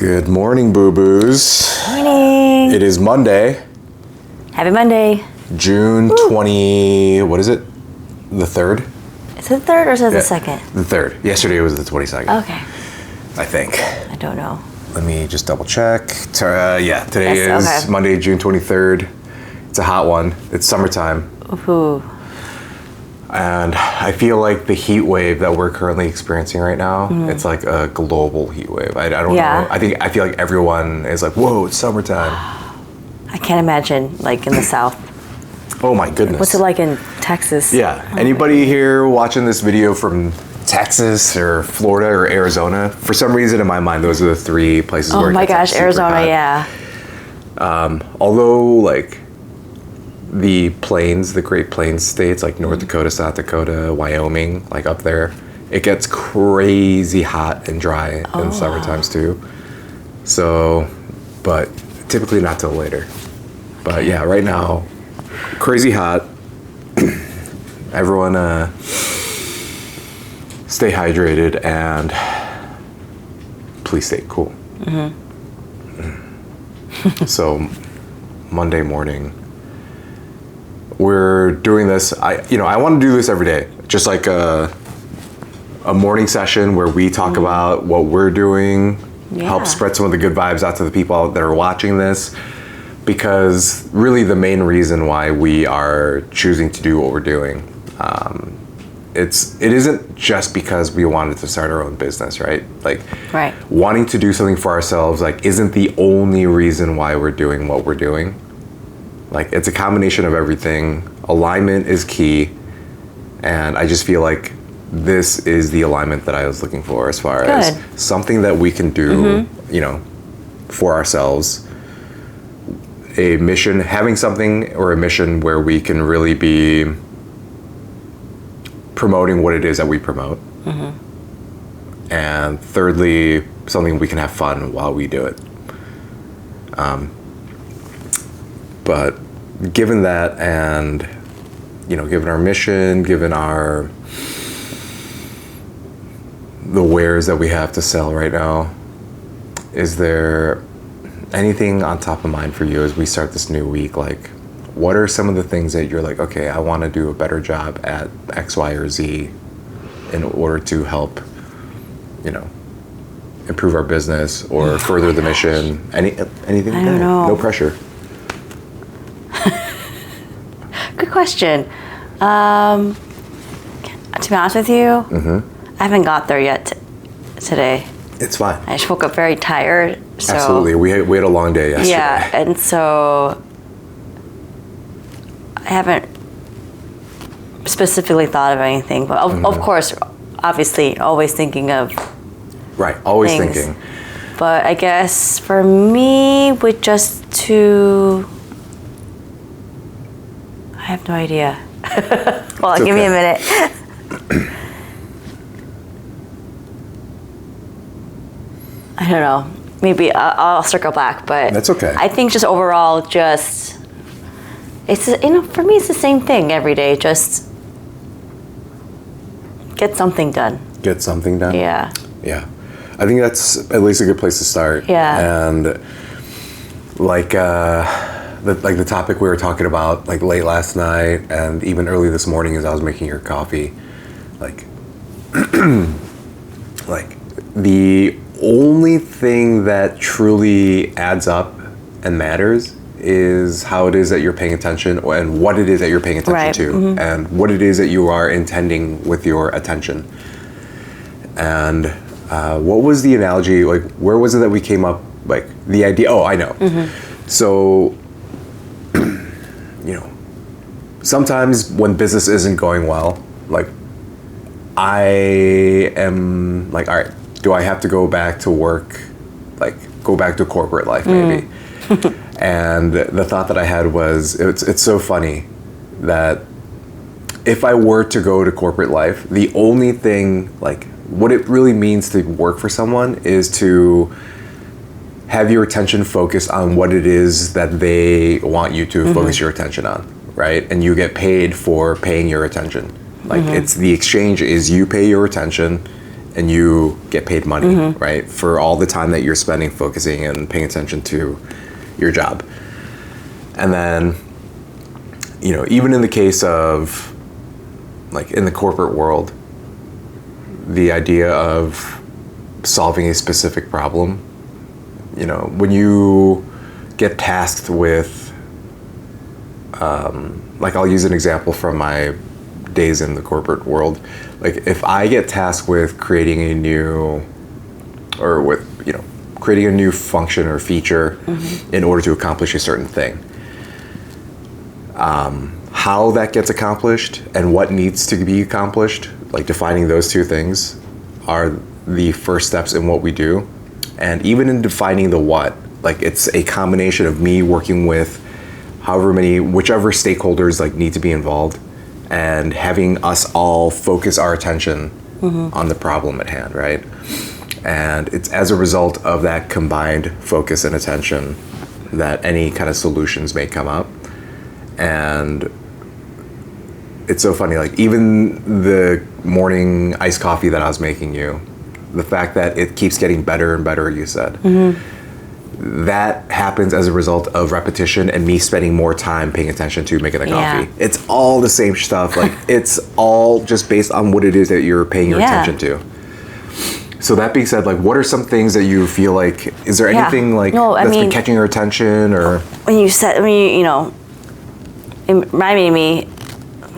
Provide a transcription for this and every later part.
Good morning, Bubus. Morning. It is Monday. Happy Monday. June 20, what is it? The 3rd? Is it the 3rd or is it the 2nd? The 3rd. Yesterday was the 22nd. Okay. I think. I don't know. Let me just double check. Today Yes, is Monday, June 23rd. It's a hot one. It's summertime. Ooh. And I feel like the heat wave that we're currently experiencing right now, it's like a global heat wave. I don't know. I feel like everyone is like, whoa, it's summertime. I can't imagine, like, in the South. Oh my goodness. What's it like in Texas? Yeah. Anybody here watching this video from Texas or Florida or Arizona? For some reason in my mind, those are the three places where it gets gosh, super Arizona, hot. yeah. Although, like, the plains, the Great Plains states, like North Dakota, South Dakota, Wyoming, like up there, it gets crazy hot and dry in summer times too. So, but typically not till later. But yeah, right now, crazy hot. Everyone stay hydrated and please stay cool. So, Monday morning, we're doing this. I want to do this every day, just like a morning session where we talk about what we're doing, help spread some of the good vibes out to the people that are watching this. Because really, the main reason why we are choosing to do what we're doing, it isn't just because we wanted to start our own business, right? Like, wanting to do something for ourselves, like, isn't the only reason why we're doing what we're doing. Like, it's a combination of everything. Alignment is key. And I just feel like this is the alignment that I was looking for as far as something that we can do, for ourselves. A mission, having something or a mission where we can really be promoting what it is that we promote. And thirdly, something we can have fun while we do it. But given that, and given our mission, given the wares that we have to sell right now, is there anything on top of mind for you as we start this new week? Like, what are some of the things that you're like, okay, I want to do a better job at X, Y, or Z in order to help, improve our business or further the mission? Anything? I don't know. No pressure. Good question. To be honest with you, I haven't got there yet today. It's fine. I just woke up very tired. So, absolutely. We had a long day yesterday. Yeah, and so I haven't specifically thought of anything. But of course, obviously, always thinking of always things. thinking. But I guess for me, with just to... I have no idea. Well, give me a minute. I don't know. Maybe I'll circle back, but that's okay. I think just overall, it's for me, it's the same thing every day. Just get something done. Get something done. Yeah. Yeah, I think that's at least a good place to start. Yeah. And like the topic we were talking about like late last night and even early this morning as I was making your coffee, like like the only thing that truly adds up and matters is how it is that you're paying attention and what it is that you're paying attention to and what it is that you are intending with your attention. And what was the analogy, like where was it that we came up, like the idea, I know. So sometimes when business isn't going well, like I am like, all right, do I have to go back to work, like go back to corporate life maybe? And the thought that I had was, it's so funny that if I were to go to corporate life, the only thing, like what it really means to work for someone is to have your attention focused on what it is that they want you to focus your attention on, right? And you get paid for paying your attention. Like it's the exchange is you pay your attention and you get paid money, right? For all the time that you're spending focusing and paying attention to your job. And then, even in the case of, like, in the corporate world, the idea of solving a specific problem, when you get tasked with, like, I'll use an example from my days in the corporate world. Like, if I get tasked with creating a new function or feature in order to accomplish a certain thing, how that gets accomplished and what needs to be accomplished, like defining those two things, are the first steps in what we do. And even in defining the what, like, it's a combination of me working with whichever stakeholders, like, need to be involved, and having us all focus our attention on the problem at hand, right? And it's as a result of that combined focus and attention that any kind of solutions may come up. And it's so funny, like, even the morning iced coffee that I was making you, the fact that it keeps getting better and better, you said, that happens as a result of repetition and me spending more time paying attention to making the coffee. It's all the same stuff. Like, it's all just based on what it is that you're paying your attention to. So that being said, like, what are some things that you feel like, is there anything that's been catching your attention? Or it reminded me,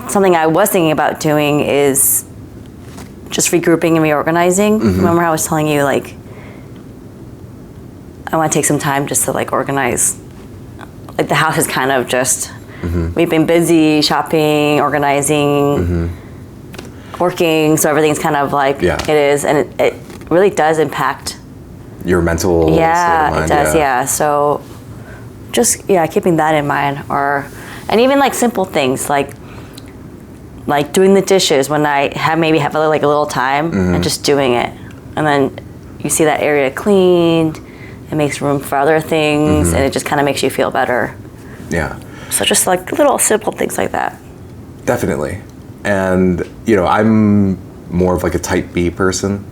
something I was thinking about doing is just regrouping and reorganizing. Remember how I was telling you, like, I want to take some time just to, like, organize. Like, the house is kind of just, we've been busy shopping, organizing, working, so everything's kind of like it is, and it really does impact your mental state of mind. It does. So just keeping that in mind, and even, like, simple things like doing the dishes when I have a little time, and just doing it, and then you see that area cleaned, it makes room for other things, and it just kind of makes you feel better. Yeah. So just, like, little simple things like that. Definitely. And I'm more of, like, a type B person.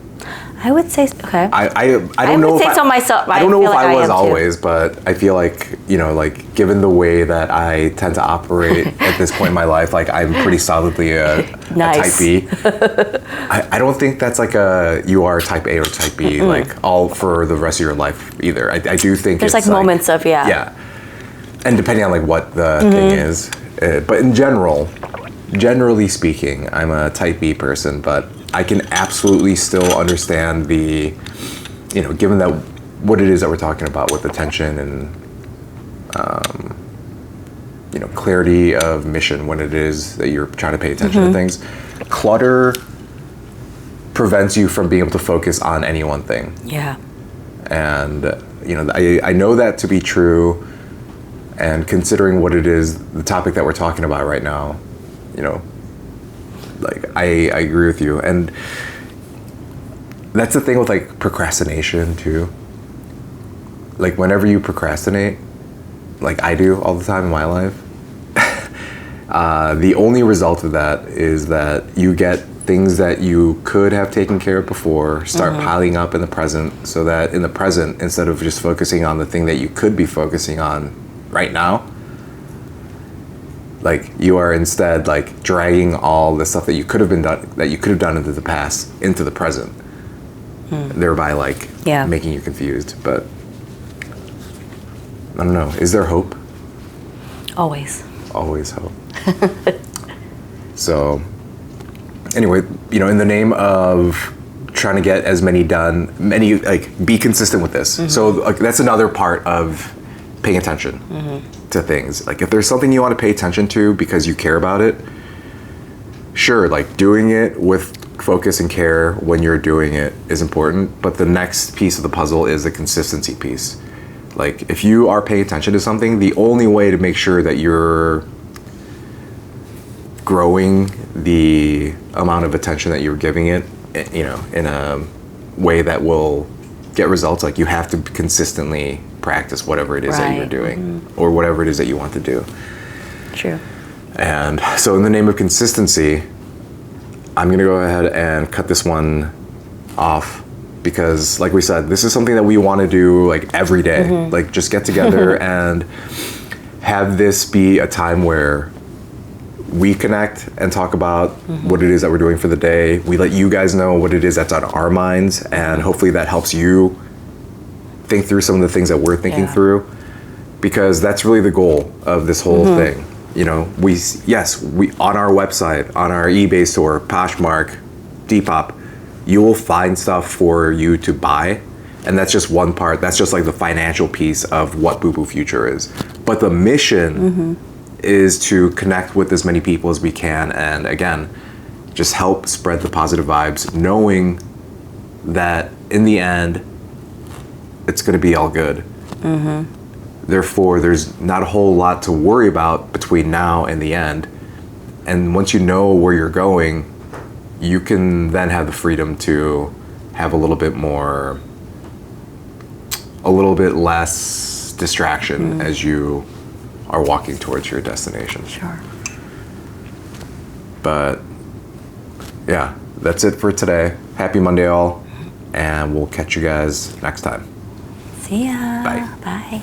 I would say okay. I don't know if so myself. I don't know if I was always, but I feel like, like, given the way that I tend to operate at this point in my life, like, I'm pretty solidly a type B. I don't think that's like you are type A or type B, like, all for the rest of your life either. I do think there's, like, moments of and depending on, like, what the thing is, but in generally speaking, I'm a type B person, but I can absolutely still understand the, given that what it is that we're talking about with attention and, clarity of mission when it is that you're trying to pay attention to things. Clutter prevents you from being able to focus on any one thing. Yeah. And, I know that to be true, and considering what it is, the topic that we're talking about right now, like, I agree with you. And that's the thing with, like, procrastination too. Like, whenever you procrastinate, like I do all the time in my life, the only result of that is that you get things that you could have taken care of before start piling up in the present, so that in the present, instead of just focusing on the thing that you could be focusing on right now, like, you are instead, like, dragging all the stuff that you could have done into the past into the present, thereby, like, making you confused. But I don't know. Is there hope? Always hope. So anyway, in the name of trying to get as many done, be consistent with this. So, like, that's another part of paying attention to things. Like, if there's something you want to pay attention to because you care about it, sure, like, doing it with focus and care when you're doing it is important, but the next piece of the puzzle is the consistency piece. Like, if you are paying attention to something, the only way to make sure that you're growing the amount of attention that you're giving it, in a way that will get results, like, you have to consistently practice whatever it is that you're doing, or whatever it is that you want to do. True. And so, in the name of consistency, I'm going to go ahead and cut this one off, because like we said, this is something that we want to do like every day. Like just get together and have this be a time where we connect and talk about what it is that we're doing for the day. We let you guys know what it is that's on our minds, and hopefully that helps you think through some of the things that we're thinking through, because that's really the goal of this whole thing. You know, we on our website, on our eBay store, Poshmark, Depop, you will find stuff for you to buy, and that's just one part. That's just like the financial piece of what Bubu Future is. But the mission is to connect with as many people as we can, and again, just help spread the positive vibes, knowing that in the end, it's going to be all good. Therefore, there's not a whole lot to worry about between now and the end. And once you know where you're going, you can then have the freedom to have a little bit less distraction as you are walking towards your destination. Sure. But yeah, that's it for today. Happy Monday, all. And we'll catch you guys next time. See ya. Bye. Bye.